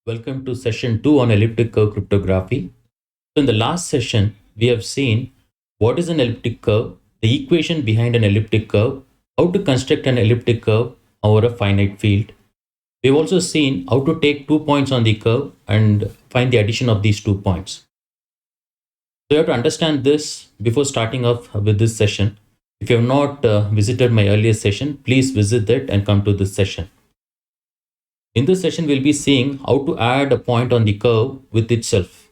Welcome to session 2 on elliptic curve cryptography. So in the last session, we have seen what is an elliptic curve, the equation behind an elliptic curve, how to construct an elliptic curve over a finite field. We've also seen how to take 2 points on the curve and find the addition of these 2 points. So you have to understand this before starting off with this session. If you have not visited my earlier session, please visit that and come to this session. In this session, we'll be seeing how to add a point on the curve with itself.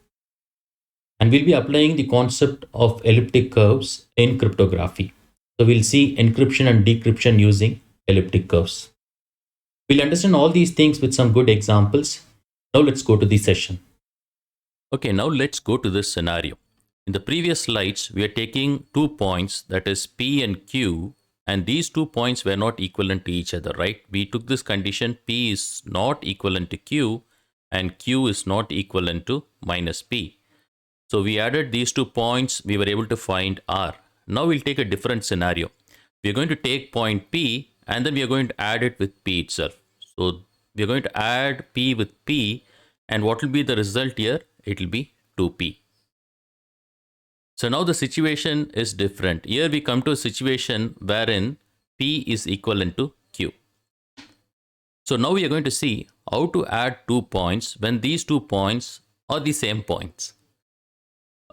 And we'll be applying the concept of elliptic curves in cryptography. So we'll see encryption and decryption using elliptic curves. We'll understand all these things with some good examples. Now let's go to the session. Okay, now let's go to this scenario. In the previous slides, we are taking 2 points, that is P and Q, and these 2 points were not equivalent to each other, right? We took this condition P is not equivalent to Q and Q is not equivalent to minus P. So we added these 2 points, we were able to find R. Now we'll take a different scenario. We're going to take point P and then we are going to add it with P itself. So we're going to add P with P, and what will be the result here? It will be 2P. So now the situation is different. Here we come to a situation wherein P is equivalent to Q. So now we are going to see how to add 2 points when these 2 points are the same points.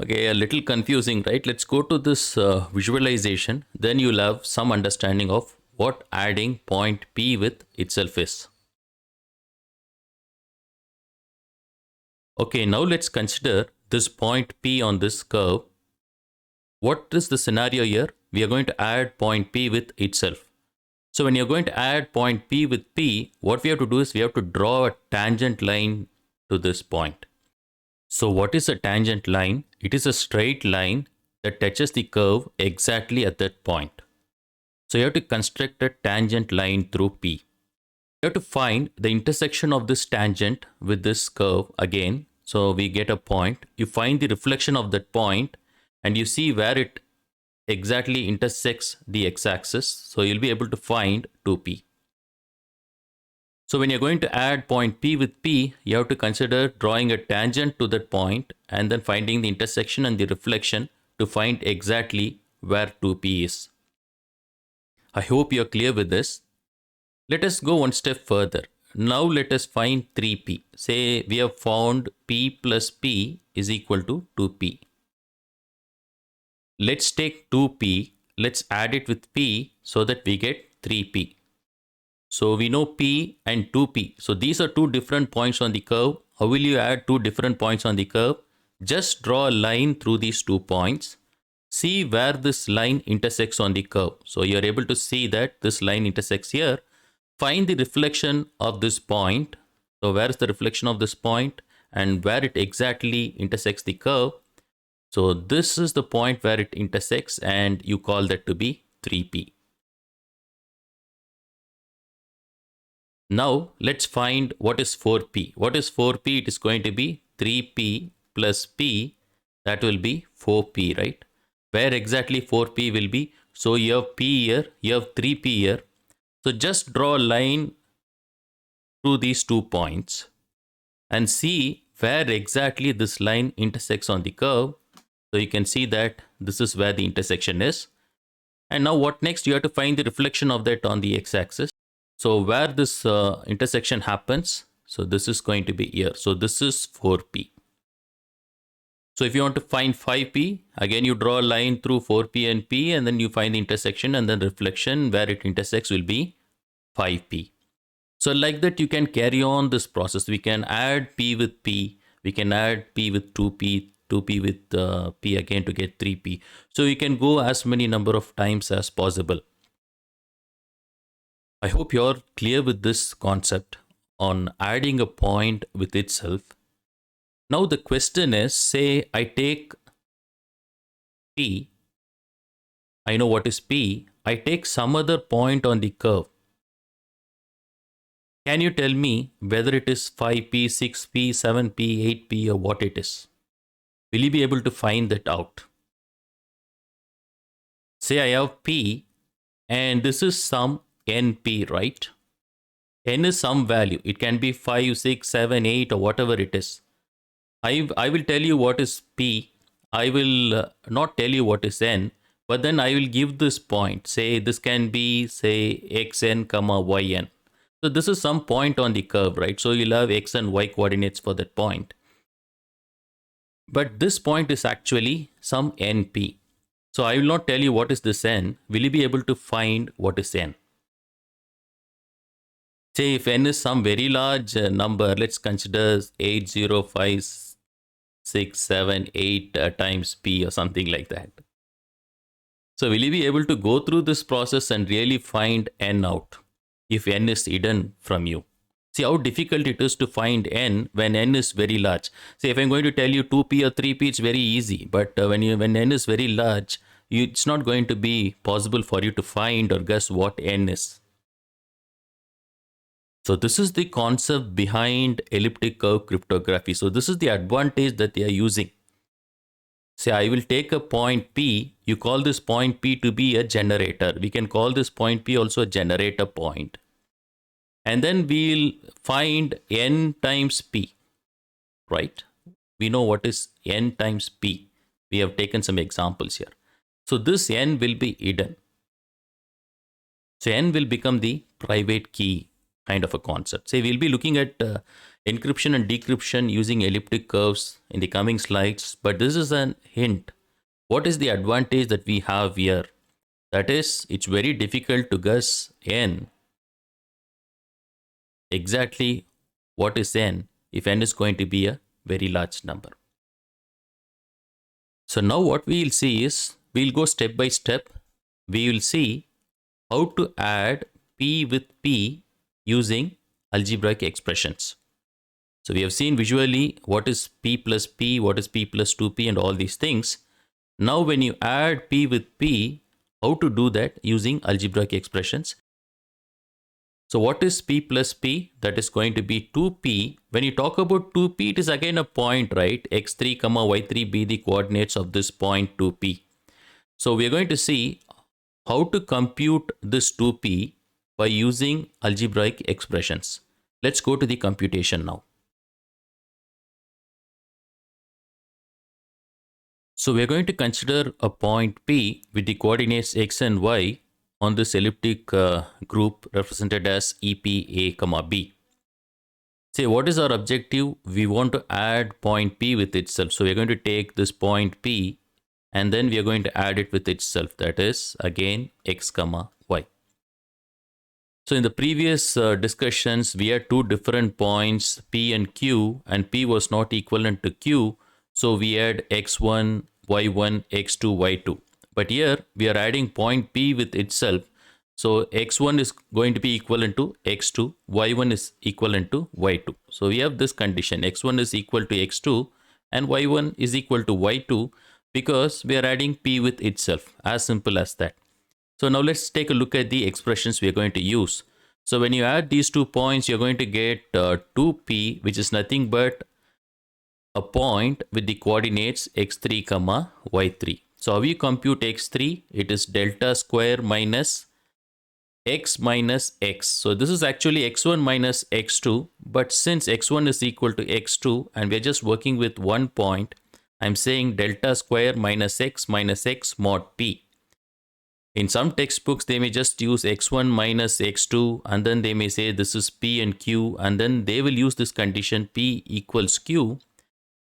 Okay, a little confusing, right? Let's go to this visualization. Then you'll have some understanding of what adding point P with itself is. Okay, now let's consider this point P on this curve. What is the scenario here? We are going to add point P with itself. So when you're going to add point P with P, what we have to do is we have to draw a tangent line to this point. So what is a tangent line? It is a straight line that touches the curve exactly at that point. So you have to construct a tangent line through P. You have to find the intersection of this tangent with this curve again. So we get a point. You find the reflection of that point and you see where it exactly intersects the x-axis. So you'll be able to find 2P. So when you're going to add point P with P, you have to consider drawing a tangent to that point and then finding the intersection and the reflection to find exactly where 2P is. I hope you're clear with this. Let us go one step further. Now let us find 3P. Say we have found P plus P is equal to 2P. Let's take 2P, let's add it with P so that we get 3P. So we know P and 2P. So these are two different points on the curve. How will you add two different points on the curve? Just draw a line through these 2 points. See where this line intersects on the curve. So you're able to see that this line intersects here. Find the reflection of this point. So where is the reflection of this point and where it exactly intersects the curve? So this is the point where it intersects and you call that to be 3P. Now let's find what is 4P. What is 4P? It is going to be 3P plus P. That will be 4P, right? Where exactly 4P will be? So you have P here, you have 3P here. So just draw a line through these 2 points and see where exactly this line intersects on the curve. So you can see that this is where the intersection is. And now what next? You have to find the reflection of that on the x-axis. So where this intersection happens, so this is going to be here. So this is 4P. So if you want to find 5P, again you draw a line through 4P and P and then you find the intersection and then reflection where it intersects will be 5P. So like that you can carry on this process. We can add P with P. We can add P with 2P, 2P with P again to get 3P. So you can go as many number of times as possible. I hope you're clear with this concept on adding a point with itself. Now the question is, say I take P, I know what is P, I take some other point on the curve. Can you tell me whether it is 5P, 6P, 7P, 8P or what it is? Will you be able to find that out? Say I have P and this is some NP, right? n is some value. It can be 5, 6, 7, 8 or whatever it is. I will tell you what is p. I will not tell you what is n, but then I will give this point. Say this can be, say, xn comma yn. So this is some point on the curve, right? So you'll have x and y coordinates for that point. But this point is actually some np. So I will not tell you what is this n. Will you be able to find what is n? Say if n is some very large number, let's consider 80567 8 times p or something like that. So will you be able to go through this process and really find n out if n is hidden from you? See how difficult it is to find n when n is very large. See, if I'm going to tell you 2p or 3p, it's very easy. But when n is very large, it's not going to be possible for you to find or guess what n is. So this is the concept behind elliptic curve cryptography. So this is the advantage that they are using. Say I will take a point P, you call this point P to be a generator. We can call this point P also a generator point. And then we'll find n times P, right? We know what is n times P. We have taken some examples here. So this n will be hidden. So n will become the private key kind of a concept. Say we'll be looking at encryption and decryption using elliptic curves in the coming slides, but this is a hint. What is the advantage that we have here? That is, it's very difficult to guess n. Exactly what is n if n is going to be a very large number. So now what we will see is, we'll go step by step. We will see how to add p with p using algebraic expressions. So we have seen visually what is p plus p, what is p plus 2p and all these things. Now when you add p with p, how to do that using algebraic expressions. So what is p plus p? That is going to be 2p. When you talk about 2p, it is again a point, right? x3 comma y3 be the coordinates of this point 2p. So we are going to see how to compute this 2p by using algebraic expressions. Let's go to the computation now. So we are going to consider a point P with the coordinates x and y on this elliptic group represented as EP A, B. Say what is our objective? We want to add point P with itself. So we are going to take this point P and then we are going to add it with itself. That is again x, y. So in the previous discussions, we had two different points P and Q, and P was not equivalent to Q. So we had x1, y1, x2, y2. But here we are adding point P with itself. So x1 is going to be equivalent to x2, y1 is equivalent to y2. So we have this condition, x1 is equal to x2 and y1 is equal to y2 because we are adding P with itself. As simple as that. So now let's take a look at the expressions we are going to use. So when you add these 2 points, you're going to get 2p, which is nothing but a point with the coordinates x3 comma y3. So how you compute x3? It is delta square minus x minus x. So this is actually x1 minus x2, but since x1 is equal to x2 and we're just working with 1 point, I'm saying delta square minus x mod p. In some textbooks, they may just use x1 minus x2 and then they may say this is p and q and then they will use this condition p equals q.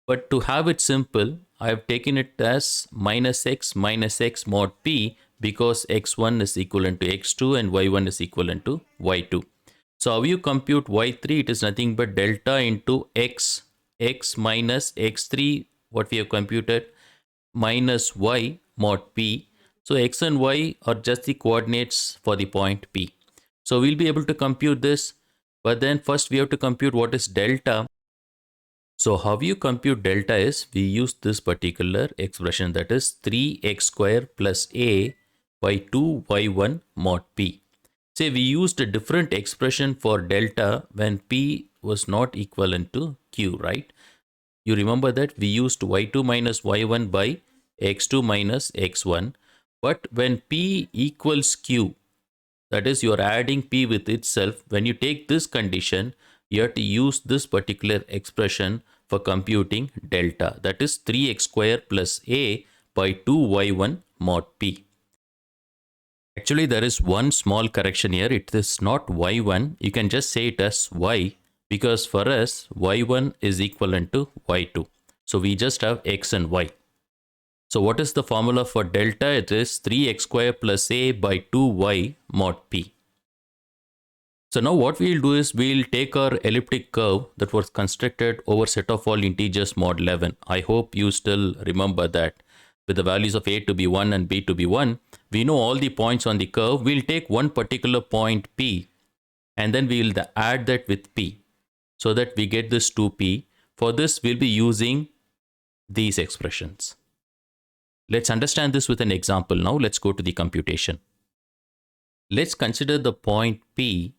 But to have it simple, I have taken it as minus x mod p because x1 is equivalent to x2 and y1 is equivalent to y2. So how you compute y3? It is nothing but delta into x minus x3, what we have computed, minus y mod p. So x and y are just the coordinates for the point P. So we'll be able to compute this, but then first we have to compute what is delta. So how you compute delta is, we use this particular expression, that is 3x square plus a by 2y1 mod p. Say we used a different expression for delta when p was not equivalent to q, right? You remember that we used y2 minus y1 by x2 minus x1. But when p equals q, That is, you are adding p with itself. When you take this condition, you have to use this particular expression for computing delta. That is 3x square plus a by 2y1 mod p. Actually, there is one small correction here. It is not y1. You can just say it as y, because for us, y1 is equivalent to y2. So we just have x and y. So what is the formula for delta? It is 3x square plus a by 2y mod p. So now what we'll do is we'll take our elliptic curve that was constructed over set of all integers mod 11. I hope you still remember that. With the values of a to be 1 and b to be 1, we know all the points on the curve. We'll take one particular point p and then we'll add that with p so that we get this 2p. For this, we'll be using these expressions. Let's understand this with an example now. Let's go to the computation. Let's consider the point P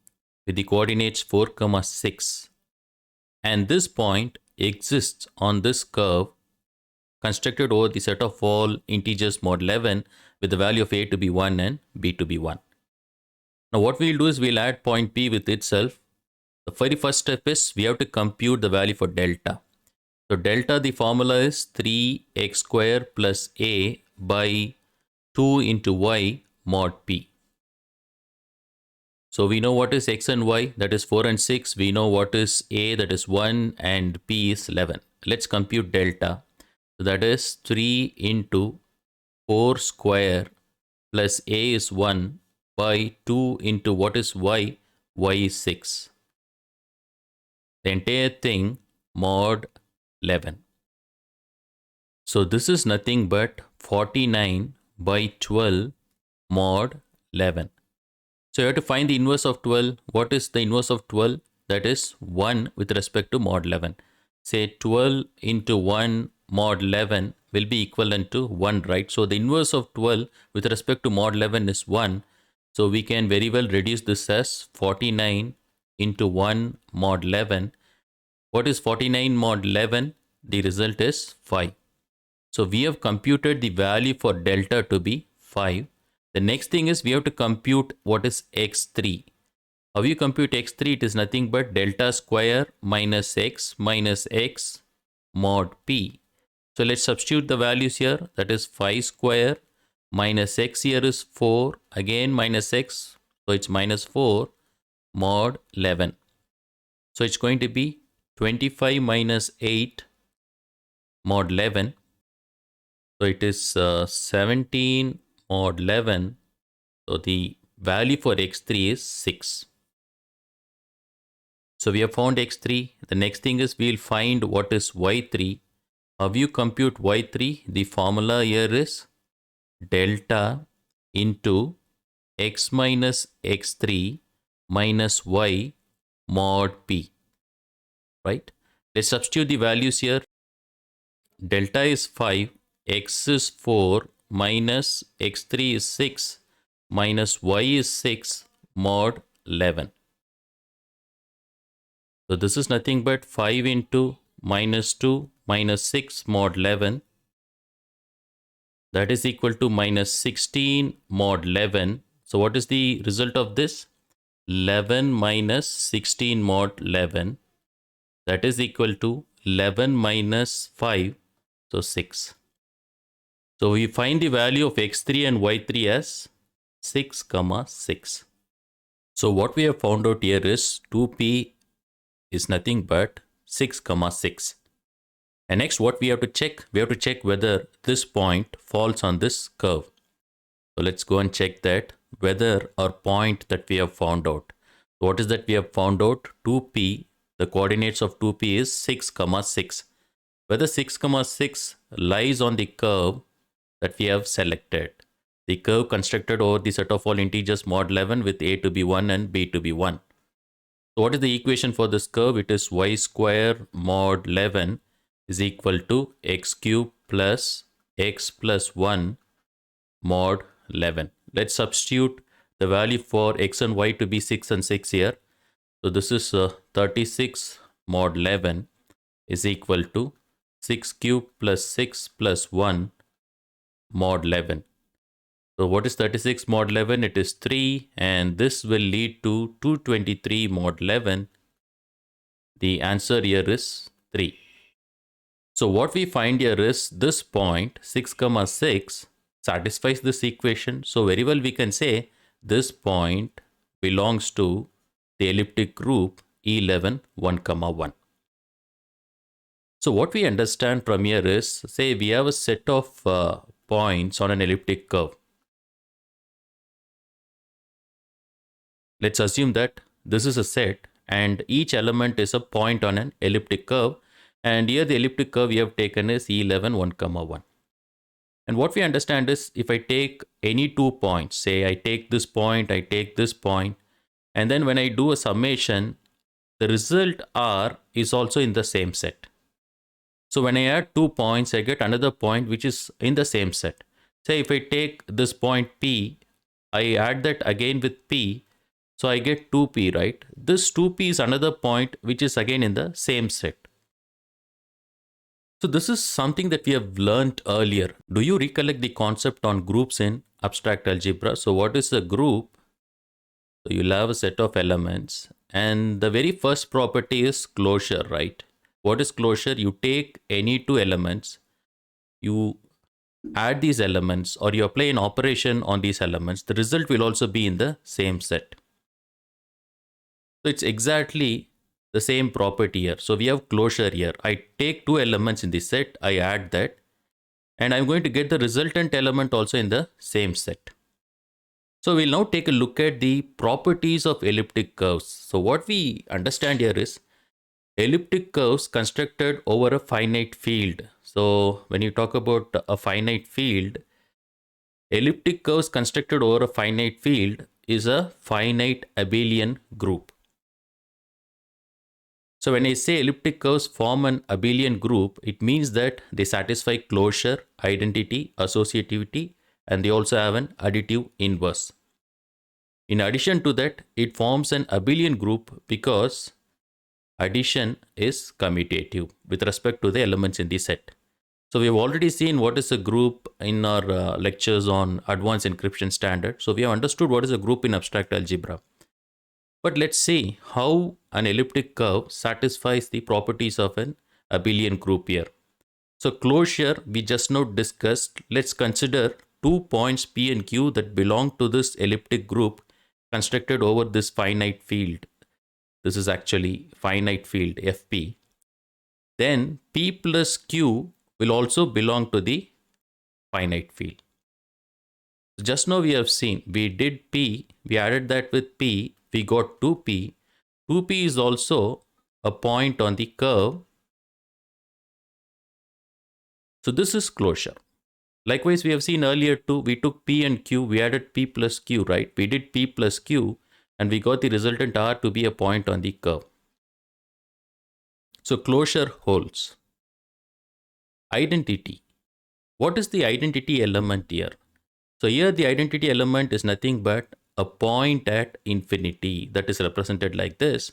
with the coordinates 4, 6. And this point exists on this curve constructed over the set of all integers mod 11 with the value of a to be 1 and b to be 1. Now what we'll do is we'll add point P with itself. The very first step is we have to compute the value for delta. So delta, the formula is 3x square plus a by 2 into y mod p. So we know what is x and y, that is 4 and 6. We know what is a, that is 1, and p is 11. Let's compute delta. So that is 3 into 4 square plus a is 1 by 2 into what is y, y is 6. The entire thing mod 11. So this is nothing but 49 by 12 mod 11. So you have to find the inverse of 12. What is the inverse of 12? That is 1 with respect to mod 11. Say 12 into 1 mod 11 will be equivalent to 1, right? So the inverse of 12 with respect to mod 11 is 1. So we can very well reduce this as 49 into 1 mod 11. What is 49 mod 11? The result is 5. So we have computed the value for delta to be 5. The next thing is we have to compute what is x3. How you compute x3? It is nothing but delta square minus x mod p. So let's substitute the values here. That is 5 square minus x here is 4. Again minus x. So it's minus 4 mod 11. So it's going to be 25 minus 8 mod 11. So it is 17 mod 11. So the value for x3 is 6. So we have found x3. The next thing is we'll find what is y3. How you compute y3? The formula here is delta into x minus x3 minus y mod p. Right? Let's substitute the values here. Delta is 5, x is 4, minus x3 is 6, minus y is 6 mod 11. So this is nothing but 5 into minus 2 minus 6 mod 11. That is equal to minus 16 mod 11. So what is the result of this? 11 minus 16 mod 11. That is equal to 11 minus 5. So 6. So we find the value of x3 and y3 as 6, 6. So what we have found out here is 2p is nothing but 6, 6. And next what we have to check? We have to check whether this point falls on this curve. So let's go and check that whether our point that we have found out. What is that we have found out? 2p, the coordinates of 2p is 6, 6. Whether 6, 6 lies on the curve that we have selected. The curve constructed over the set of all integers mod 11 with a to be 1 and b to be 1. So what is the equation for this curve? It is y square mod 11 is equal to x cube plus x plus 1 mod 11. Let's substitute the value for x and y to be 6 and 6 here. So this is 36 mod 11 is equal to 6 cube plus 6 plus 1 mod 11. So what is 36 mod 11? It is 3, and this will lead to 223 mod 11. The answer here is 3. So what we find here is this point 6 comma 6 satisfies this equation. So very well we can say this point belongs to the elliptic group E11 1 comma 1. So what we understand from here is, say we have a set of points on an elliptic curve. Let's assume that this is a set and each element is a point on an elliptic curve, and here the elliptic curve we have taken is E11 1 comma 1. And what we understand is, if I take any 2 points, say I take this point, I take this point, and then when I do a summation, the result R is also in the same set. So when I add 2 points, I get another point which is in the same set. Say if I take this point P, I add that again with P, so I get 2P, right? This 2P is another point which is again in the same set. So this is something that we have learned earlier. Do you recollect the concept on groups in abstract algebra? So what is a group? So you'll have a set of elements, and the very first property is closure, right? What is closure? You take any 2 elements, you add these elements, or you apply an operation on these elements, the result will also be in the same set. So it's exactly the same property here. So we have closure here. I take 2 elements in the set, I add that, and I'm going to get the resultant element also in the same set. So we'll now take a look at the properties of elliptic curves. So what we understand here is elliptic curves constructed over a finite field. So when you talk about a finite field, elliptic curves constructed over a finite field is a finite abelian group. So when I say elliptic curves form an abelian group, it means that they satisfy closure, identity, associativity, and they also have an additive inverse. In addition to that, it forms an abelian group because addition is commutative with respect to the elements in the set. So we have already seen what is a group in our lectures on advanced encryption standard. So we have understood what is a group in abstract algebra. But let's see how an elliptic curve satisfies the properties of an abelian group here. So closure we just now discussed. Let's consider 2 points P and Q that belong to this elliptic group constructed over this finite field. This is actually finite field Fp. Then P plus Q will also belong to the finite field. Just now we have seen, we did P, we added that with P, we got 2P. 2P is also a point on the curve. So this is closure. Likewise, we have seen earlier too, we took P and Q, we added P plus Q, right? We did P plus Q and we got the resultant R to be a point on the curve. So closure holds. Identity. What is the identity element here? So here the identity element is nothing but a point at infinity that is represented like this.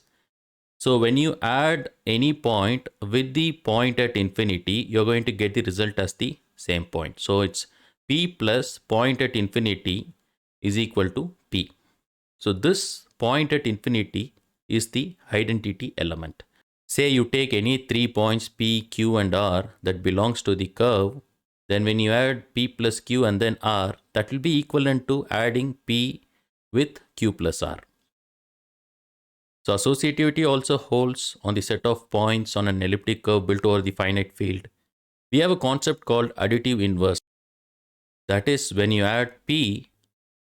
So when you add any point with the point at infinity, you're going to get the result as the same point. So it's P plus point at infinity is equal to P. So this point at infinity is the identity element. Say you take any 3 points P, Q and R that belongs to the curve, then when you add P plus Q and then R, that will be equivalent to adding P with Q plus R. So associativity also holds on the set of points on an elliptic curve built over the finite field. We have a concept called additive inverse. That is, when you add P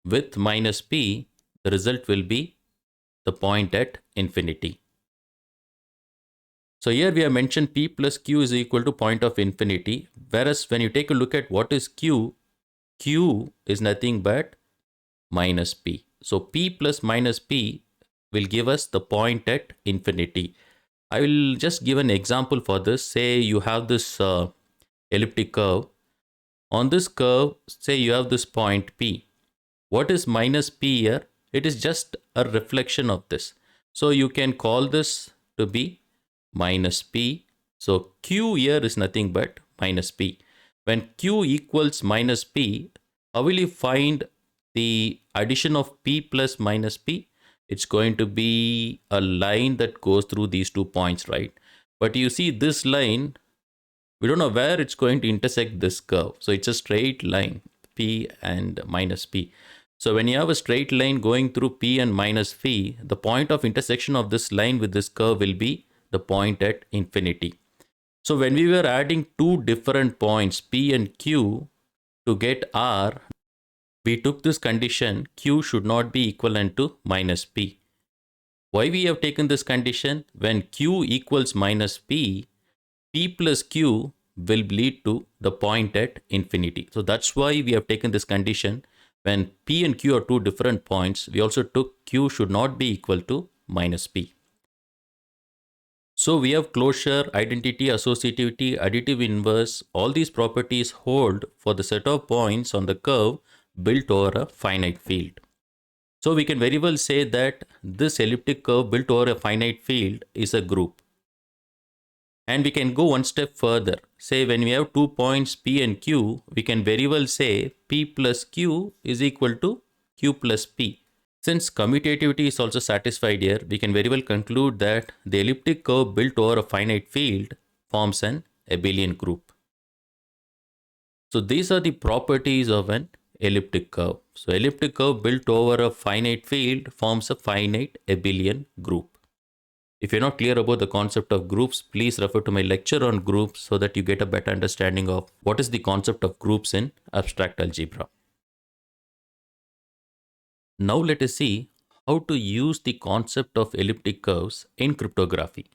with minus P, the result will be the point at infinity. So here we have mentioned P plus Q is equal to point of infinity. Whereas when you take a look at what is Q, Q is nothing but minus P. So P plus minus P will give us the point at infinity. I will just give an example for this. Say you have this elliptic curve. On this curve, say you have this point P. What is minus P here? It is just a reflection of this. So you can call this to be minus P. So Q here is nothing but minus P. When Q equals minus P, How will you find the addition of P plus minus P? It's going to be a line that goes through these 2 points, right? But you see this line, we don't know where it's going to intersect this curve. So it's a straight line, P and minus P. So when you have a straight line going through P and minus P, the point of intersection of this line with this curve will be the point at infinity. So when we were adding two different points, P and Q, to get R, we took this condition Q should not be equivalent to minus P. Why we have taken this condition? When Q equals minus P, P plus Q will lead to the point at infinity. So that's why we have taken this condition. When P and Q are two different points, we also took Q should not be equal to minus P. So we have closure, identity, associativity, additive inverse. All these properties hold for the set of points on the curve built over a finite field. So we can very well say that this elliptic curve built over a finite field is a group. And we can go one step further. Say when we have 2 points P and Q, we can very well say P plus Q is equal to Q plus P. Since commutativity is also satisfied here, we can very well conclude that the elliptic curve built over a finite field forms an abelian group. So these are the properties of an elliptic curve. So elliptic curve built over a finite field forms a finite abelian group. If you're not clear about the concept of groups, please refer to my lecture on groups so that you get a better understanding of what is the concept of groups in abstract algebra. Now let us see how to use the concept of elliptic curves in cryptography.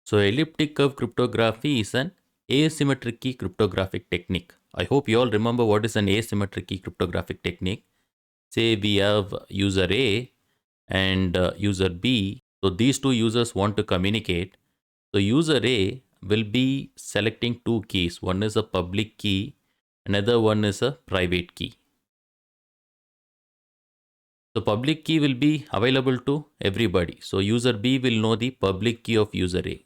So elliptic curve cryptography is an asymmetric key cryptographic technique. I hope you all remember what is an asymmetric key cryptographic technique. Say we have user A and user B. So these two users want to communicate. So user A will be selecting two keys. One is a public key, another one is a private key. So public key will be available to everybody. So user B will know the public key of user A.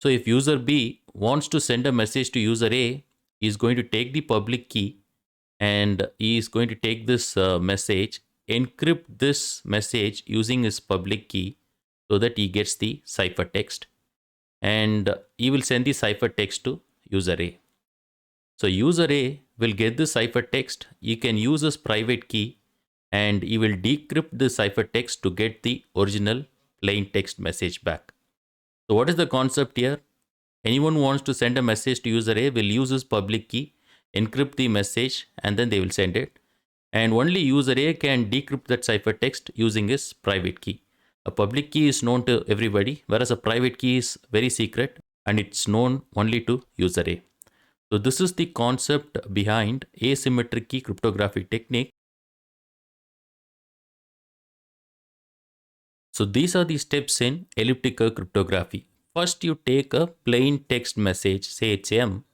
So if user B wants to send a message to user A, he is going to take the public key and he is going to take this message, encrypt this message using his public key so that he gets the ciphertext, and he will send the ciphertext to user A. So user A will get the ciphertext. He can use his private key and he will decrypt the ciphertext to get the original plain text message back. So what is the concept here? Anyone who wants to send a message to user A will use his public key, encrypt the message, and then they will send it. And only user A can decrypt that ciphertext using his private key. A public key is known to everybody, whereas a private key is very secret and it's known only to user A. So this is the concept behind asymmetric key cryptographic technique. So these are the steps in elliptic curve cryptography. First, you take a plain text message, say it's M.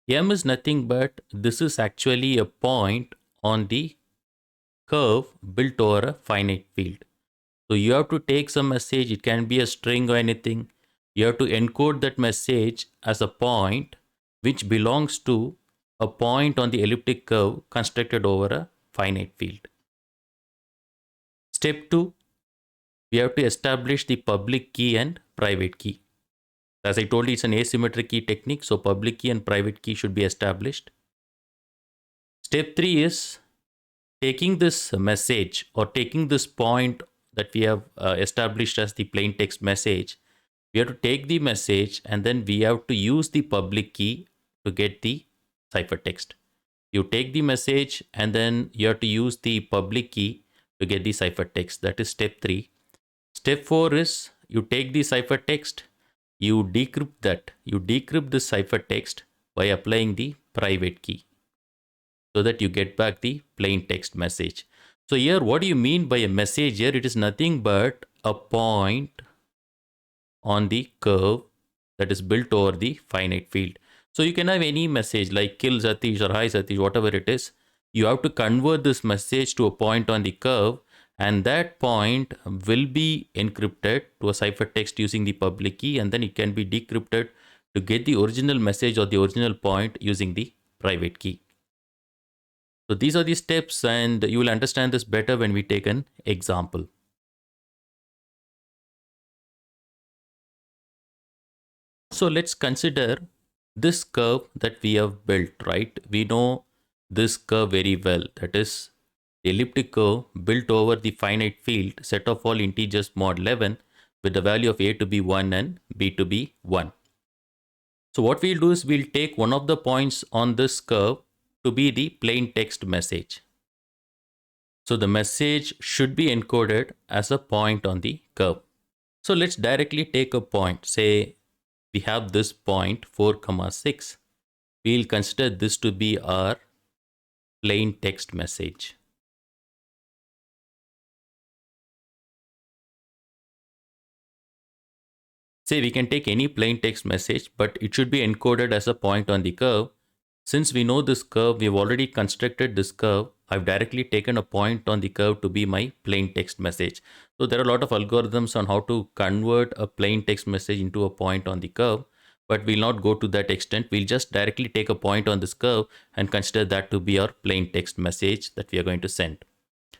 M is nothing but this is actually a point on the curve built over a finite field. So you have to take some message, it can be a string or anything. You have to encode that message as a point which belongs to a point on the elliptic curve constructed over a finite field. Step 2, we have to establish the public key and private key. As I told you, it's an asymmetric key technique, so public key and private key should be established. Step 3 is taking this message or taking this point that we have established as the plain text message. We have to take the message and then we have to use the public key to get the ciphertext. You take the message and then you have to use the public key to get the ciphertext. That is step 3. Step 4 is you take the ciphertext, you decrypt that. You decrypt the ciphertext by applying the private key so that you get back the plain text message. So here, what do you mean by a message here? It is nothing but a point on the curve that is built over the finite field. So you can have any message like kill Satish or hi Satish, whatever it is. You have to convert this message to a point on the curve, and that point will be encrypted to a ciphertext using the public key, and then it can be decrypted to get the original message or the original point using the private key. So these are the steps, and you will understand this better when we take an example. So let's consider this curve that we have built, right? We know this curve very well. That is the elliptic curve built over the finite field set of all integers mod 11 with the value of a to be 1 and b to be 1. So what we'll do is we'll take one of the points on this curve to be the plain text message. So the message should be encoded as a point on the curve. So let's directly take a point. Say we have this point 4, 6. We'll consider this to be our plain text message. Say we can take any plain text message, but it should be encoded as a point on the curve. Since we know this curve, we've already constructed this curve. I've directly taken a point on the curve to be my plain text message. So there are a lot of algorithms on how to convert a plain text message into a point on the curve, but we'll not go to that extent. We'll just directly take a point on this curve and consider that to be our plain text message that we are going to send.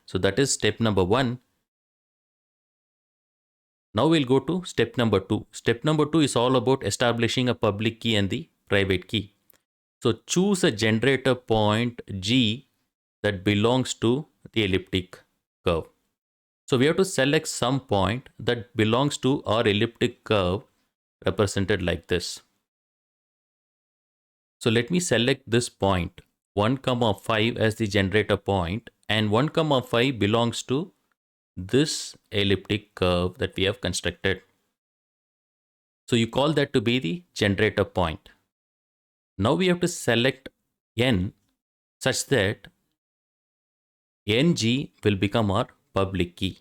So that is step number 1. Now we'll go to step number 2. Step number 2 is all about establishing a public key and the private key. So choose a generator point G that belongs to the elliptic curve. So we have to select some point that belongs to our elliptic curve represented like this. So let me select this point 1, 5 as the generator point, and 1, 5 belongs to this elliptic curve that we have constructed. So you call that to be the generator point. Now we have to select n such that ng will become our public key.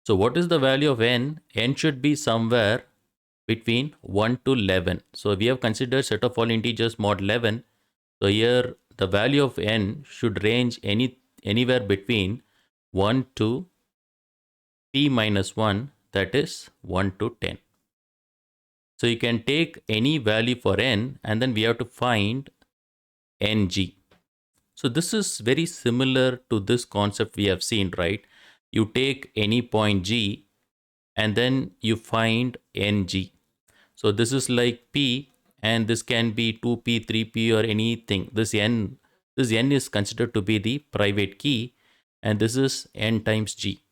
So what is the value of n? N should be somewhere between 1 to 11. So we have considered set of all integers mod 11. So here the value of n should range anywhere between 1 to p minus 1, that is 1 to 10. So you can take any value for n and then we have to find ng. So this is very similar to this concept we have seen, right? You take any point g and then you find ng. So this is like p, and this can be 2p, 3p or anything. This n is considered to be the private key, and this is n times g.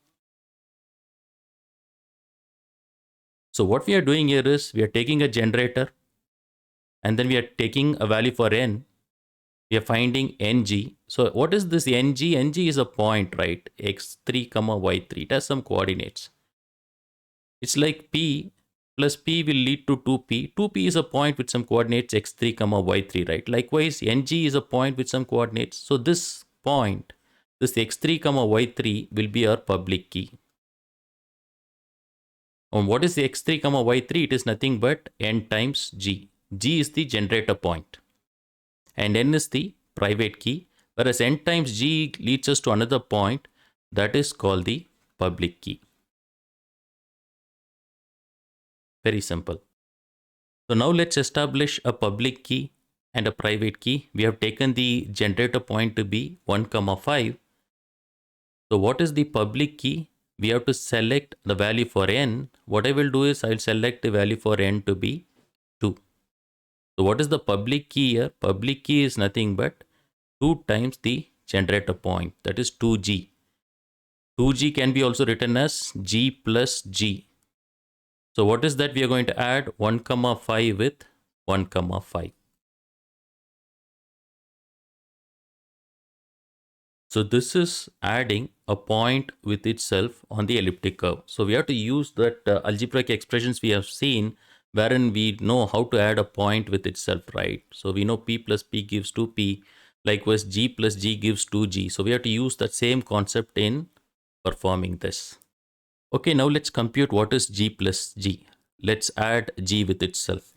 So what we are doing here is we are taking a generator and then we are taking a value for n. We are finding ng. So what is this ng? Ng is a point, right? x3, y3. It has some coordinates. It's like p plus p will lead to 2p. 2p is a point with some coordinates x3, y3, right? Likewise, ng is a point with some coordinates. So this point, this x3, y3 will be our public key. And what is the x3, y3? It is nothing but n times g. G is the generator point and n is the private key, whereas n times g leads us to another point that is called the public key. Very simple. So now let's establish a public key and a private key. We have taken the generator point to be 1, 5. So what is the public key? We have to select the value for n. What I will do is I will select the value for n to be 2. So what is the public key here? Public key is nothing but 2 times the generator point, that is 2g. 2g can be also written as g plus g. So what is that? We are going to add 1, 5 with 1, 5. So this is adding a point with itself on the elliptic curve. So we have to use that algebraic expressions we have seen wherein we know how to add a point with itself, right? So we know p plus p gives 2p. Likewise, g plus g gives 2g. So we have to use that same concept in performing this. Okay, now let's compute what is g plus g. Let's add g with itself.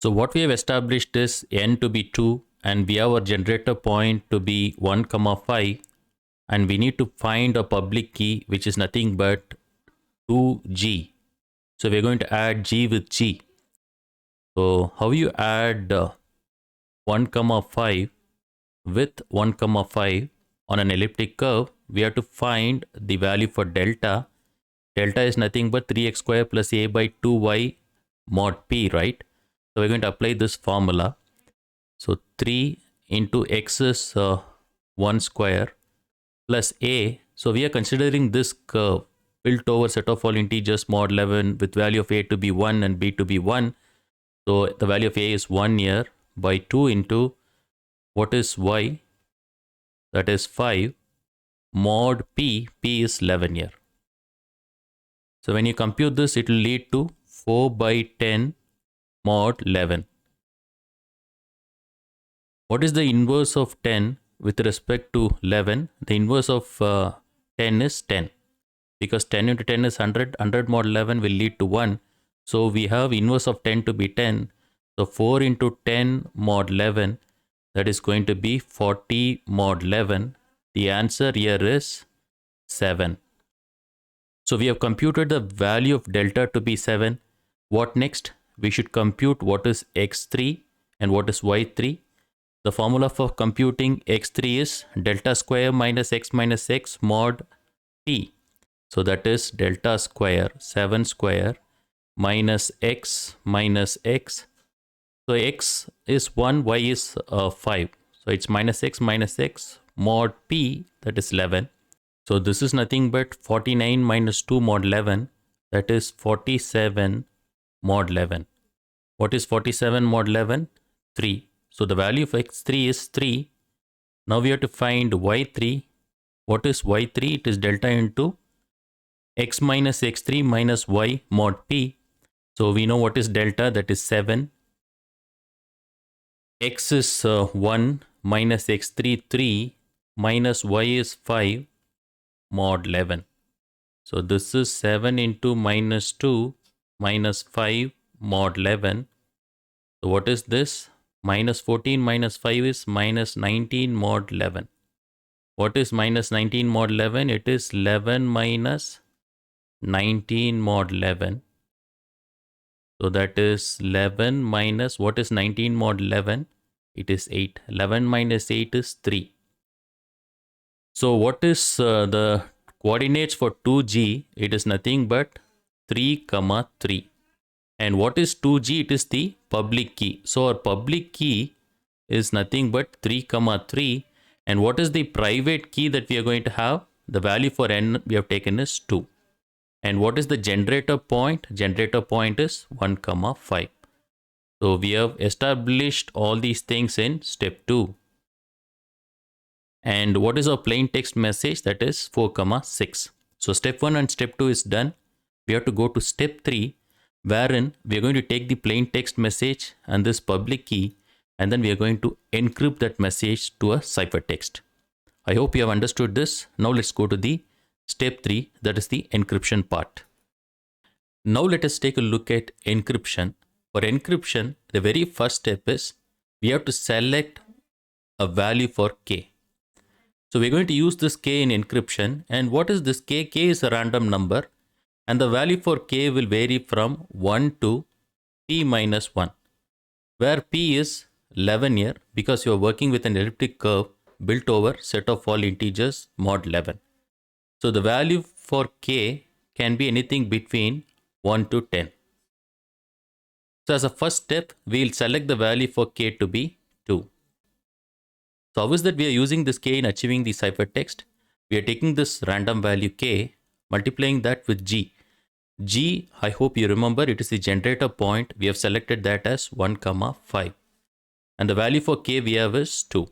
So what we have established is n to be 2 and we have our generator point to be 1, 5, and we need to find a public key which is nothing but 2g. So we're going to add g with g. So how you add 1 comma 5 with 1 comma 5 on an elliptic curve? We have to find the value for delta. Delta is nothing but 3x square plus a by 2y mod p, right? So we're going to apply this formula. So 3 into x is 1 square plus a. So we are considering this curve built over set of all integers mod 11 with value of a to be 1 and b to be 1. So the value of a is 1 here by 2 into what is y, that is 5 mod p, p is 11 here. So when you compute this, it will lead to 4 by 10 mod 11. What is the inverse of 10 with respect to 11? The inverse of 10 is 10. Because 10 into 10 is 100. 100 mod 11 will lead to 1. So we have inverse of 10 to be 10. So 4 into 10 mod 11, that is going to be 40 mod 11. The answer here is 7. So we have computed the value of delta to be 7. What next? We should compute what is x3 and what is y3. The formula for computing x3 is delta square minus x mod p. So that is delta square 7 square minus x. So x is 1, y is 5. So it's minus x mod p, that is 11. So this is nothing but 49 minus 2 mod 11, that is 47 mod 11. What is 47 mod 11? 3. So the value of x3 is 3. Now we have to find y3. What is y3? It is delta into x minus x3 minus y mod p. So we know what is delta, that is 7. X is 1 minus x3 3 minus y is 5 mod 11. So this is 7 into minus 2 minus 5 mod 11. So what is this? Minus 14 minus 5 is minus 19 mod 11. What is minus 19 mod 11? It is 11 minus 19 mod 11. So that is 11 minus, what is 19 mod 11? It is 8. 11 minus 8 is 3. So what is the coordinates for 2g? It is nothing but 3 comma 3. And what is 2g? It is the public key. So our public key is nothing but 3 comma 3. And what is the private key that we are going to have? The value for n we have taken is 2. And what is the generator point? Generator point is 1 comma 5. So we have established all these things in step 2. And what is our plain text message? That is 4 comma 6. So step 1 and step 2 is done. We have to go to step 3, wherein we are going to take the plain text message and this public key, and then we are going to encrypt that message to a ciphertext. I hope you have understood this. Now let's go to the step 3, that is the encryption part. Now let us take a look at encryption. For encryption, the very first step is we have to select a value for k. So we're going to use this k in encryption. And what is this k? K is a random number. And the value for k will vary from 1 to p minus 1. Where p is 11 here, because you are working with an elliptic curve built over set of all integers mod 11. So the value for k can be anything between 1 to 10. So as a first step, we will select the value for k to be 2. So how is that we are using this k in achieving the ciphertext? We are taking this random value k, multiplying that with g. G, I hope you remember, it is the generator point. We have selected that as 1 comma 5. And the value for k we have is 2.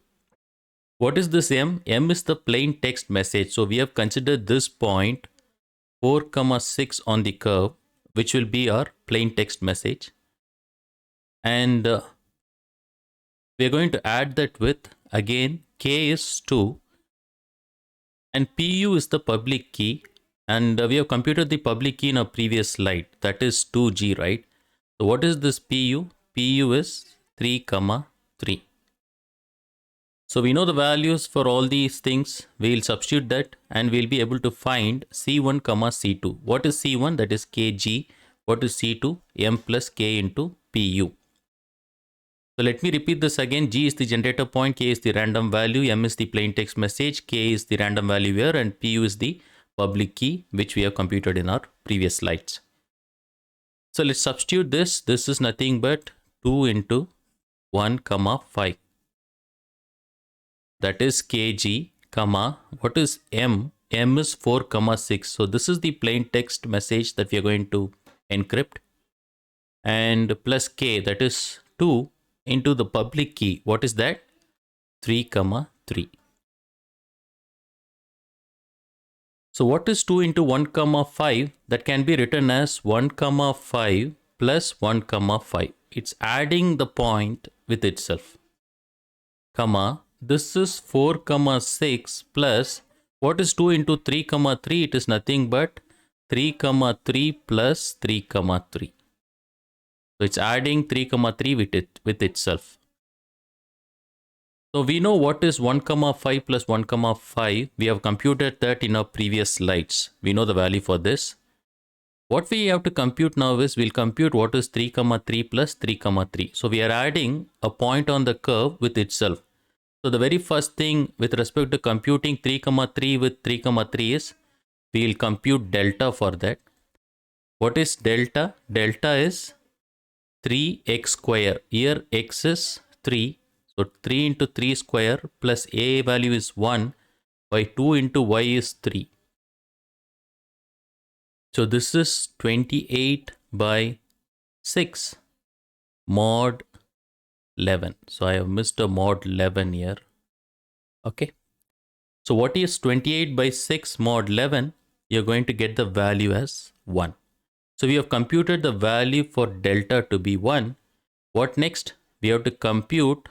What is this m? M is the plain text message. So we have considered this point 4 comma 6 on the curve, which will be our plain text message. And we are going to add that with, again, k is 2 and pu is the public key. And we have computed the public key in our previous slide, that is 2g, right? So what is this pu? Pu is 3 comma 3. So we know the values for all these things. We will substitute that and we'll be able to find c1 comma c2. What is c1? That is kg. What is c2? M plus k into pu. So let me repeat this again. G is the generator point, K is the random value, M is the plain text message, K is the random value here, and PU is the public key, which we have computed in our previous slides. So let's substitute this. This is nothing but 2 into 1 comma 5. That is kg comma, what is M? M is 4 comma 6. So this is the plain text message that we are going to encrypt, and plus k, that is 2 into the public key. What is that? 3 comma 3. So what is 2 into 1 comma 5? That can be written as 1 comma 5 plus 1 comma 5. It's adding the point with itself. Comma, this is 4 comma 6 plus, what is 2 into 3 comma 3? It is nothing but 3 comma 3 plus 3 comma 3. So it's adding 3 comma 3 with itself. So we know what is 1 comma 5 plus 1 comma 5. We have computed that in our previous slides. We know the value for this. What we have to compute now is we'll compute what is 3 comma 3 plus 3 comma 3. So we are adding a point on the curve with itself. So the very first thing with respect to computing 3 comma 3 with 3 comma 3 is we'll compute delta for that. What is delta? Delta is 3x square. Here x is 3. So 3 into 3 square plus a value is 1 by 2 into y is 3. So this is 28 by 6 mod 11. So I have missed a mod 11 here. Okay. So what is 28 by 6 mod 11? You're going to get the value as 1. So we have computed the value for delta to be 1. What next? We have to compute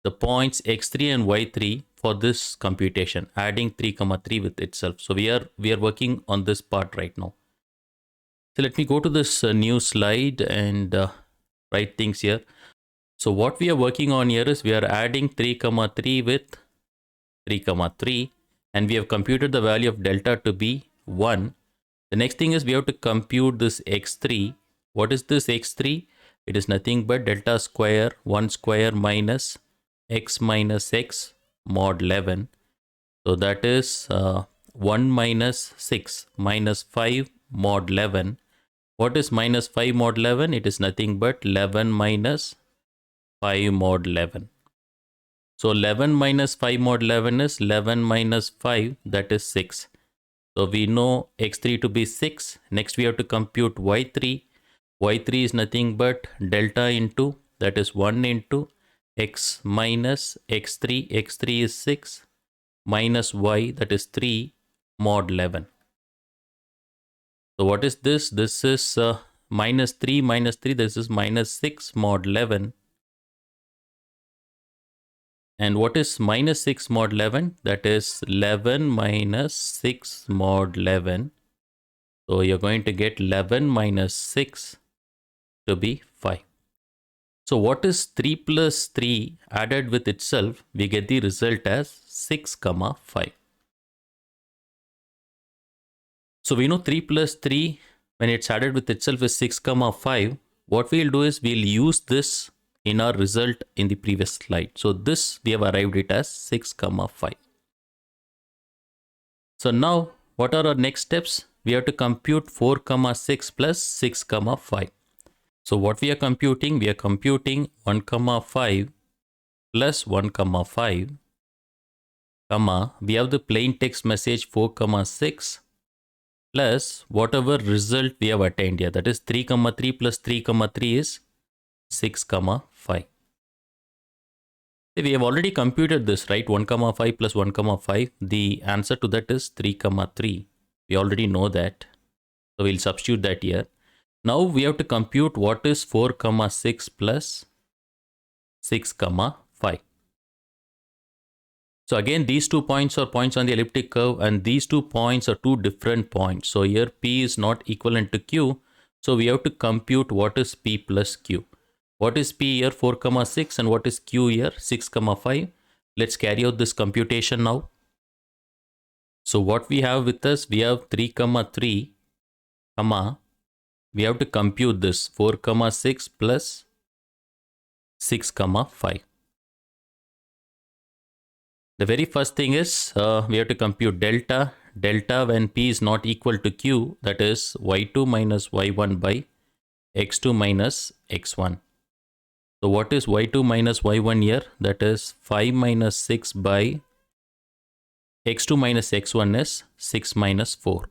the points x3 and y3 for this computation, adding 3 comma 3 with itself. So we are working on this part right now. So let me go to this new slide and write things here. So what we are working on here is we are adding 3 comma 3 with 3 comma 3, and we have computed the value of delta to be 1. The next thing is we have to compute this x3. What is this x3? It is nothing but delta square 1 square minus x minus x mod 11. So that is 1 minus 6 minus 5 mod 11. What is minus 5 mod 11? It is nothing but 11 minus 5 mod 11. So 11 minus 5 mod 11 is 11 minus 5, that is 6. So we know x3 to be 6. Next we have to compute y3. y3 is nothing but delta into, that is 1 into x minus x3. x3 is 6 minus y, that is 3 mod 11. So what is this? This is minus 3 minus 3. This is minus 6 mod 11. And what is minus 6 mod 11? That is 11 minus 6 mod 11. So you're going to get 11 minus 6 to be 5. So what is 3 plus 3 added with itself? We get the result as 6 comma 5. So we know 3 plus 3 when it's added with itself is 6 comma 5. What we'll do is we'll use this in our result in the previous slide. So this we have arrived it as 6 comma 5. So now what are our next steps? We have to compute 4 comma 6 plus 6 comma 5. So what we are computing? We are computing 1 comma 5 plus 1 comma 5 comma, we have the plain text message 4 comma 6 plus whatever result we have attained here, that is 3 comma 3 plus 3 comma 3 is 6 comma 5. We have already computed this, right? 1 comma 5 plus 1 comma 5. The answer to that is 3 comma 3. We already know that. So we'll substitute that here. Now we have to compute what is 4 comma 6 plus 6 comma 5. So again, these 2 points are points on the elliptic curve, and these 2 points are 2 different points. So here P is not equivalent to Q. So we have to compute what is P plus Q. What is P here? 4 comma 6, and what is Q here? 6 comma 5. Let's carry out this computation now. So what we have with us, we have 3 comma 3 comma, we have to compute this 4 comma 6 plus 6 comma 5. The very first thing is we have to compute delta. Delta when p is not equal to q, that is y2 minus y1 by x2 minus x1. So what is y2 minus y1 here? That is 5 minus 6 by x2 minus x1 is 6 minus 4.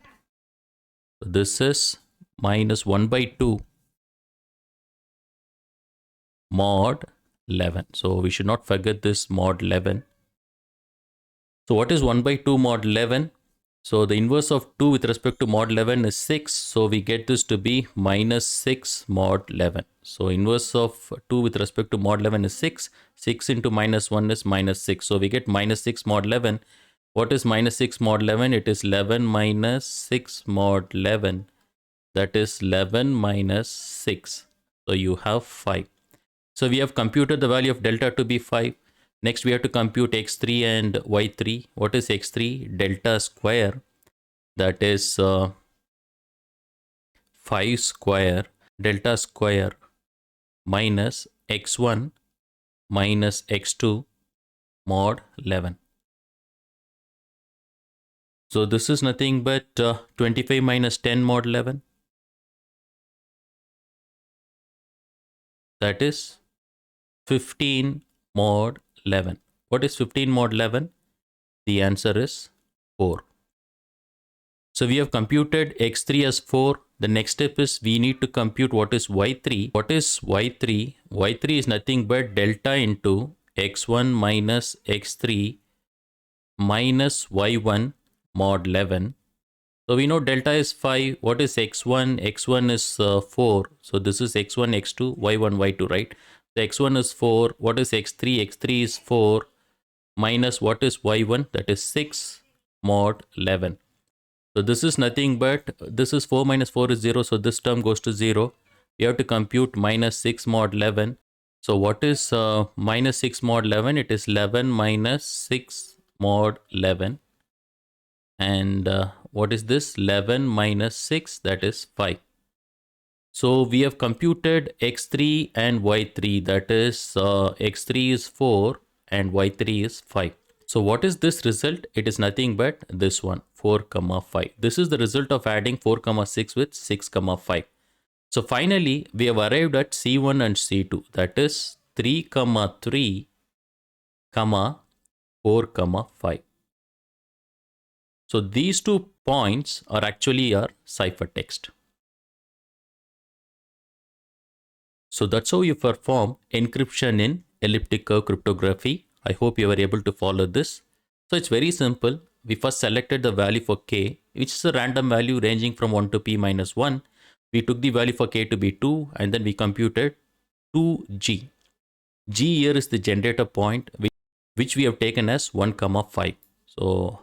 So this is minus 1 by 2 mod 11. So we should not forget this mod 11. So what is 1 by 2 mod 11? So the inverse of 2 with respect to mod 11 is 6. So we get this to be minus 6 mod 11. So inverse of 2 with respect to mod 11 is 6. 6 into minus 1 is minus 6. So we get minus 6 mod 11. What is minus 6 mod 11? It is 11 minus 6 mod 11. That is 11 minus 6. So you have 5. So we have computed the value of delta to be 5. Next we have to compute x3 and y3. What is x3? Delta square. That is 5 square delta square minus x1 minus x2 mod 11. So this is nothing but 25 minus 10 mod 11. That is 15 mod 11. What is 15 mod 11? The answer is 4. So we have computed x3 as 4. The next step is we need to compute what is y3. What is y3? Y3 is nothing but delta into x1 minus x3 minus y1 mod 11. So we know delta is 5. What is x1? x1 is 4. So this is x1, x2, y1, y2, right? So x1 is 4. What is x3? x3 is 4 minus what is y1? That is 6 mod 11. So this is nothing but, this is 4 minus 4 is 0. So this term goes to 0. You have to compute minus 6 mod 11. So what is minus 6 mod 11? It is 11 minus 6 mod 11. And what is this? 11 minus 6, that is 5. So we have computed x3 and y3. That is x3 is 4 and y3 is 5. So what is this result? It is nothing but this one, 4 comma 5. This is the result of adding 4 comma 6 with 6 comma 5. So finally we have arrived at C1 and C2. That is 3 comma 3 comma 4 comma 5. So these 2 points are actually our ciphertext. So that's how you perform encryption in elliptic curve cryptography. I hope you were able to follow this. So it's very simple. We first selected the value for k, which is a random value ranging from 1 to p minus 1. We took the value for k to be 2 and then we computed 2g. G here is the generator point which we have taken as 1 comma 5. So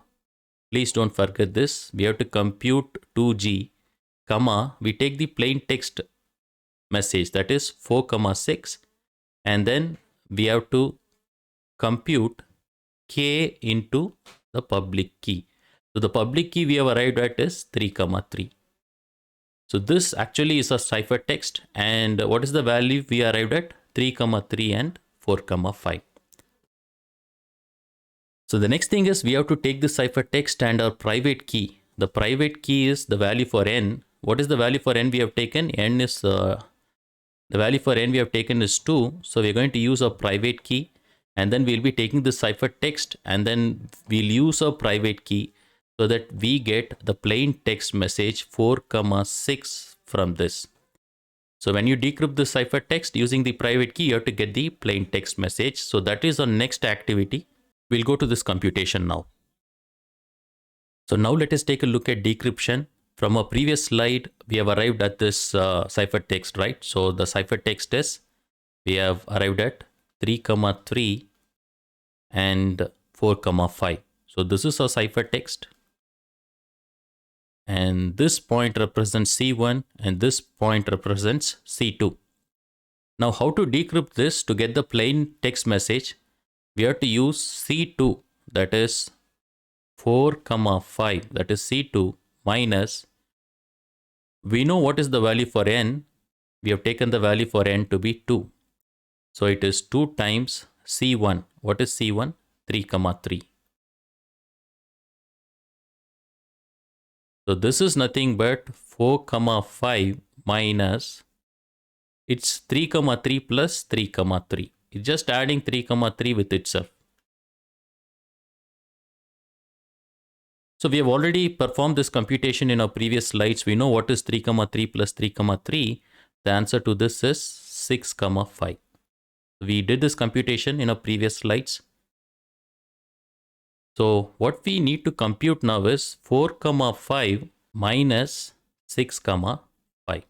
please don't forget this. We have to compute 2g comma, we take the plain text message, that is 4 comma 6, and then we have to compute k into the public key. So the public key we have arrived at is 3 comma 3. So this actually is a ciphertext, and what is the value we arrived at? 3 comma 3 and 4 comma 5. So the next thing is we have to take the ciphertext and our private key. The private key is the value for n. What is the value for n we have taken? N is the value for n we have taken is 2. So we're going to use a private key, and then we'll be taking the ciphertext and then we'll use a private key so that we get the plain text message 4 comma 6 from this. So when you decrypt the ciphertext using the private key, you have to get the plain text message. So that is our next activity. We'll go to this computation now. So now let us take a look at decryption. From a previous slide, we have arrived at this ciphertext, right? So the ciphertext is, we have arrived at 3 comma 3 and 4 comma 5. So this is our ciphertext. And this point represents C1 and this point represents C2. Now how to decrypt this to get the plain text message? We have to use C2, that is 4 comma 5, that is C2 minus, we know what is the value for n. We have taken the value for n to be 2. So it is 2 times C1. What is C1? 3 comma 3. So this is nothing but 4 comma 5 minus, it's 3 comma 3 plus 3 comma 3. It's just adding 3 comma 3 with itself. So we have already performed this computation in our previous slides. We know what is 3 comma 3 plus 3 comma 3. The answer to this is 6 comma 5. We did this computation in our previous slides. So what we need to compute now is 4 comma 5 minus 6 comma 5.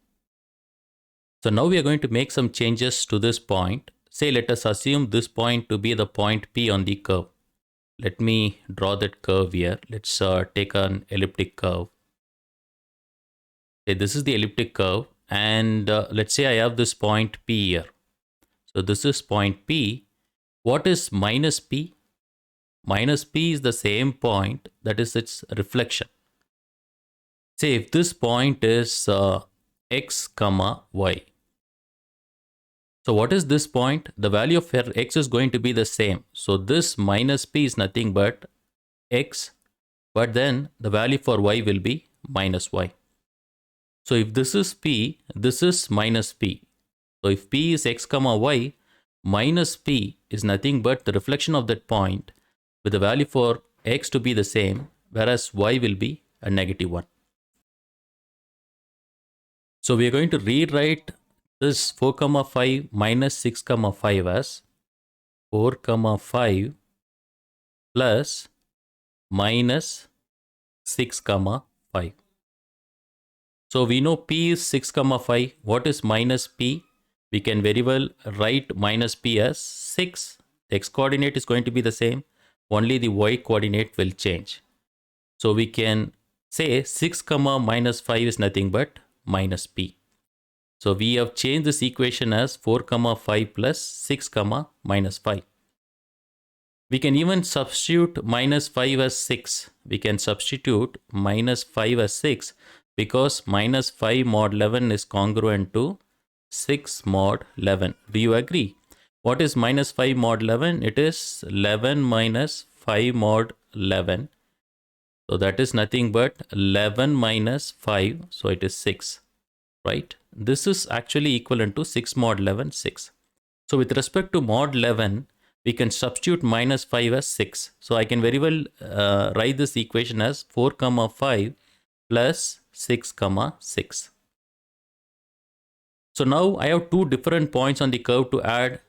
So now we are going to make some changes to this point. Say let us assume this point to be the point P on the curve. Let me draw that curve here. Let's take an elliptic curve. Say this is the elliptic curve, and let's say I have this point P here. So this is point P. What is minus P? Minus P is the same point, that is its reflection. Say if this point is x comma y. So what is this point? The value of x is going to be the same. So this minus P is nothing but x, but then the value for y will be minus y. So if this is P, this is minus P. So if P is x comma y, minus P is nothing but the reflection of that point with the value for x to be the same, whereas y will be a negative 1. So we are going to rewrite this 4 comma 5 minus 6 comma 5 as 4 comma 5 plus minus 6 comma 5. So we know P is 6 comma 5. What is minus P? We can very well write minus P as 6. The x coordinate is going to be the same. Only the y coordinate will change. So we can say 6 comma minus 5 is nothing but minus P. So we have changed this equation as 4 comma 5 plus 6 comma minus 5. We can even substitute minus 5 as 6. We can substitute minus 5 as 6 because minus 5 mod 11 is congruent to 6 mod 11. Do you agree? What is minus 5 mod 11? It is 11 minus 5 mod 11. So that is nothing but 11 minus 5. So it is 6, right? This is actually equivalent to 6 mod 11, 6. So with respect to mod 11, we can substitute minus 5 as 6. So I can very well write this equation as 4 comma 5 plus 6 comma 6. So now I have two different points on the curve to add.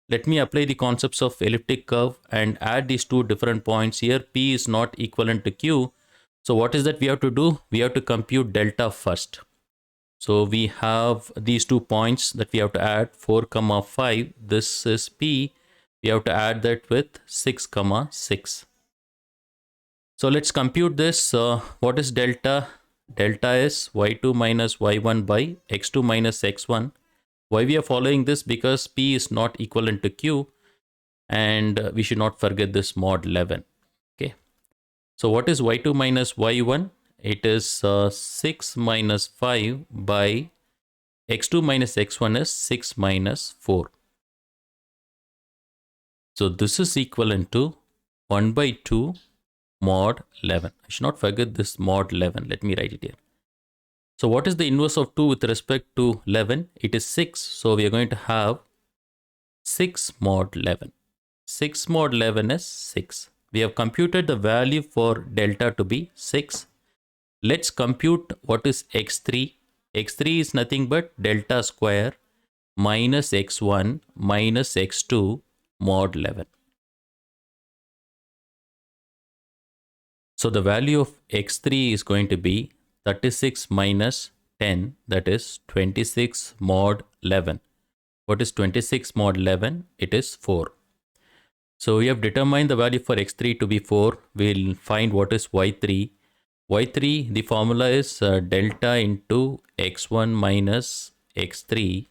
Let me apply the concepts of elliptic curve and add these two different points here. P is not equivalent to Q. So what is that we have to do? We have to compute delta first. So we have these 2 points that we have to add, 4 comma 5. This is P. We have to add that with 6 comma 6. So let's compute this. What is delta? Delta is y2 minus y1 by x2 minus x1. Why we are following this? Because P is not equivalent to Q, and we should not forget this mod 11. Okay. So what is y2 minus y1? It is 6 minus 5 by x2 minus x1 is 6 minus 4. So this is equivalent to 1 by 2 mod 11. I should not forget this mod 11. Let me write it here. So what is the inverse of 2 with respect to 11? It is 6. So we are going to have 6 mod 11. 6 mod 11 is 6. We have computed the value for delta to be 6. Let's compute what is x3. x3 is nothing but delta square minus x1 minus x2 mod 11. So the value of x3 is going to be 36 minus 10, that is 26 mod 11. What is 26 mod 11? It is 4. So we have determined the value for x3 to be 4. We'll find what is y3. y3, the formula is delta into x1 minus x3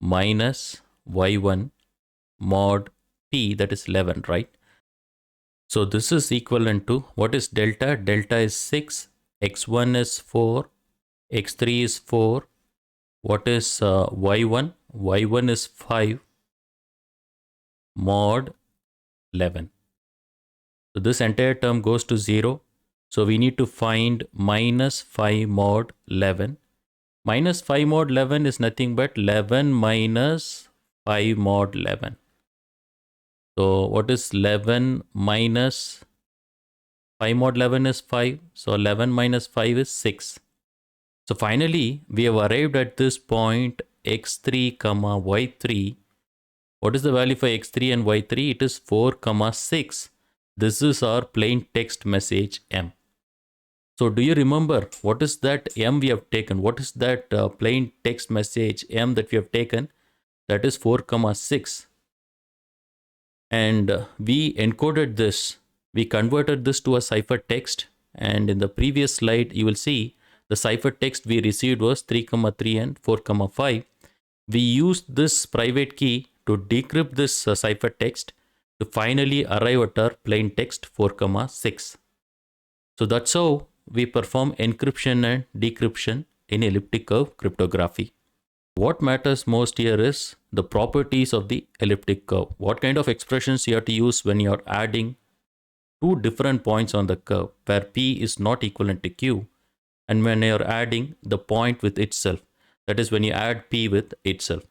minus y1 mod p, that is 11, right? So this is equivalent to, what is delta? Delta is 6, x1 is 4, x3 is 4. What is y1? y1 is 5. mod 11. So this entire term goes to 0. So we need to find minus 5 mod 11. Minus 5 mod 11 is nothing but 11 minus 5 mod 11. So what is 11 minus 5 mod 11 is 5. So 11 minus 5 is 6. So finally, we have arrived at this point x3 comma y3. What is the value for x3 and y3? It is 4 comma 6. This is our plain text message M. So do you remember what is that M we have taken? What is that plain text message M that we have taken? That is 4 comma 6. And we encoded this. We converted this to a ciphertext. And in the previous slide, you will see the ciphertext we received was 3 comma 3 and 4 comma 5. We used this private key to decrypt this ciphertext to finally arrive at our plain text 4 comma 6. So that's how we perform encryption and decryption in elliptic curve cryptography. What matters most here is the properties of the elliptic curve. What kind of expressions you have to use when you are adding two different points on the curve where P is not equivalent to Q, and when you are adding the point with itself. That is when you add P with itself.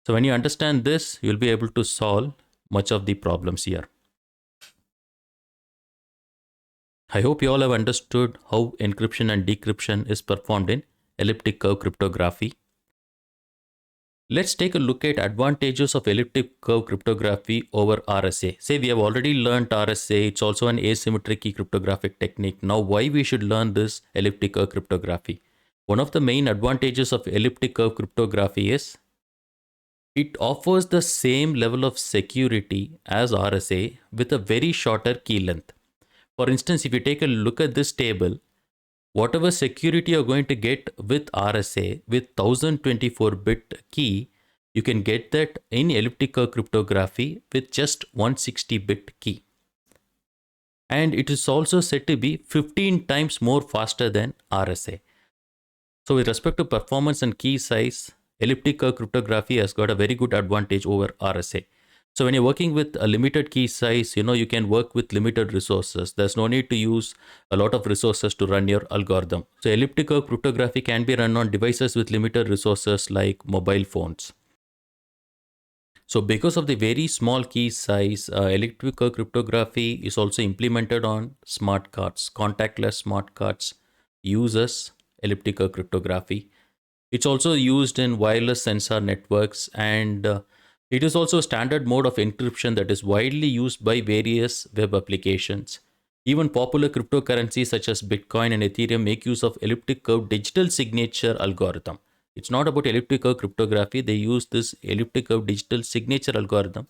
So when you understand this, you'll be able to solve much of the problems here. I hope you all have understood how encryption and decryption is performed in elliptic curve cryptography. Let's take a look at advantages of elliptic curve cryptography over RSA. Say we have already learned RSA, it's also an asymmetric key cryptographic technique. Now why we should learn this elliptic curve cryptography? One of the main advantages of elliptic curve cryptography is it offers the same level of security as RSA with a very shorter key length. For instance, if you take a look at this table, whatever security you're going to get with RSA with 1024-bit key, you can get that in elliptic curve cryptography with just 160-bit key. And it is also said to be 15 times more faster than RSA. So with respect to performance and key size, elliptic curve cryptography has got a very good advantage over RSA. So when you're working with a limited key size, you can work with limited resources. There's no need to use a lot of resources to run your algorithm. So elliptic curve cryptography can be run on devices with limited resources like mobile phones. So because of the very small key size, elliptic curve cryptography is also implemented on smart cards. Contactless smart cards uses elliptic curve cryptography. It's also used in wireless sensor networks, and it is also a standard mode of encryption that is widely used by various web applications. Even popular cryptocurrencies such as Bitcoin and Ethereum make use of elliptic curve digital signature algorithm. It's not about elliptic curve cryptography, they use this elliptic curve digital signature algorithm,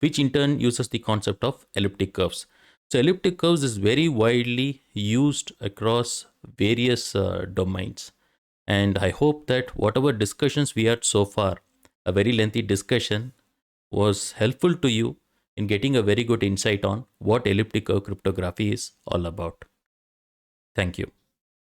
which in turn uses the concept of elliptic curves. So elliptic curves is very widely used across various domains. And I hope that whatever discussions we had so far, a very lengthy discussion, was helpful to you in getting a very good insight on what elliptic curve cryptography is all about. Thank you.